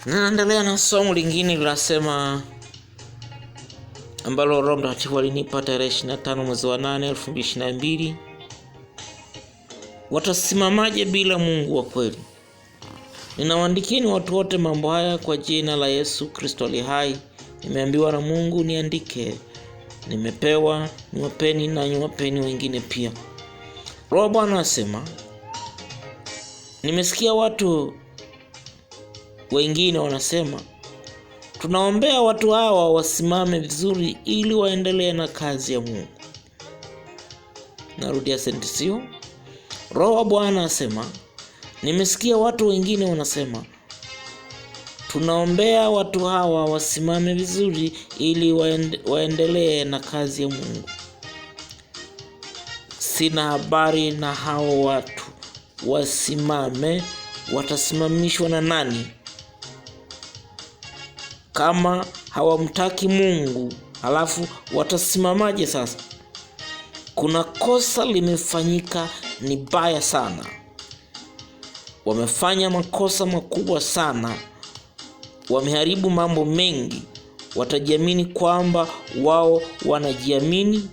Naendelea na somo lingine linasema ambalo Roho Mtakatifu alinipa tarehe 25 mwezi wa 8 2022. Watasimamaje bila Mungu wa kweli? Ninawaandikieni watu wote mambo haya kwa jina la Yesu Kristo aliye hai. Nimeambiwa na Mungu niandike. Nimepewa niwapeni na niwapeni wengine pia. Roho Bwana anasema, nimesikia watu wengine wanasema, tunaombea watu hawa wasimame vizuri ili waendelee na kazi ya Mungu. Narudia sentensi hiyo. Roho wa Bwana asema, nimesikia watu wengine wanasema, tunaombea watu hawa wasimame vizuri ili waendelee na kazi ya Mungu. Sina habari na hao watu wasimame. Watasimamishwa na nani? Kama hawamtaki Mungu, halafu watasimamaje sasa? Kuna kosa limefanyika, ni baya sana. Wamefanya makosa makubwa sana. Wameharibu mambo mengi. Watajiamini kwamba wao wanajiamini.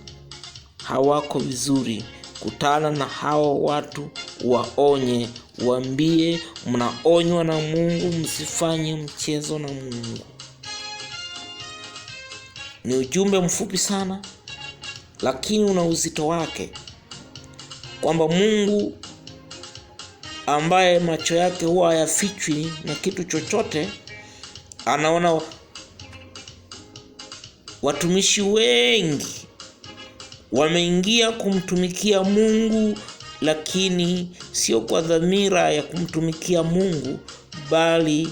Hawako vizuri. Kutana na hao watu, waonye, waambie mnaonywa na Mungu, msifanye mchezo na Mungu. Ni ujumbe mfupi sana, lakini una uzito wake, kwamba Mungu ambaye macho yake huwa hayafichwi na kitu chochote, anaona watumishi wengi wameingia kumtumikia Mungu, lakini sio kwa dhamira ya kumtumikia Mungu, bali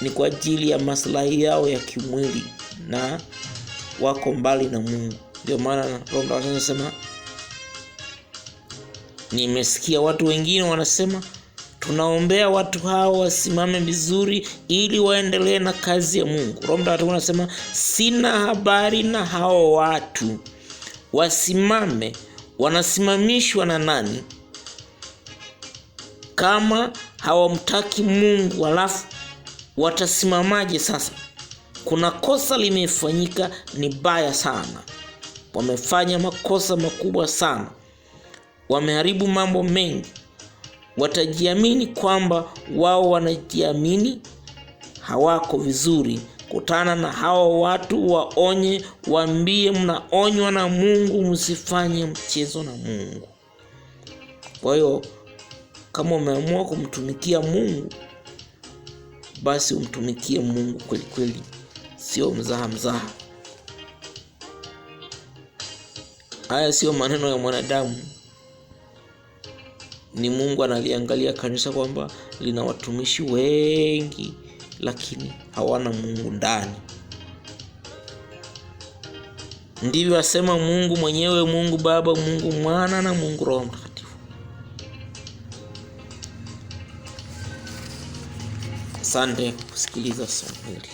ni kwa ajili ya maslahi yao ya kimwili, na wako mbali na Mungu. Ndio maana Roho anasema, nimesikia watu wengine wanasema, tunaombea watu hao wasimame vizuri ili waendelee na kazi ya Mungu. Roho anasema, sina habari na hao watu wasimame. Wanasimamishwa na nani? Kama hawamtaki Mungu, halafu watasimamaje sasa? Kuna kosa limefanyika, ni baya sana. Wamefanya makosa makubwa sana. Wameharibu mambo mengi. Watajiamini kwamba wao wanajiamini. Hawako vizuri. Kutana na hao watu, waonye, waambie mnaonywa na Mungu, msifanye mchezo na Mungu. Kwa hiyo kama umeamua kumtumikia Mungu, basi umtumikie Mungu kweli kweli, sio mzaha. Haya sio maneno ya mwanadamu. Ni Mungu analiangalia kanisa kwamba lina watumishi wengi, lakini hawana Mungu ndani. Ndivyo asema Mungu mwenyewe, Mungu Baba, Mungu Mwana na Mungu Roho Mtakatifu. Asante kusikiliza somo hili.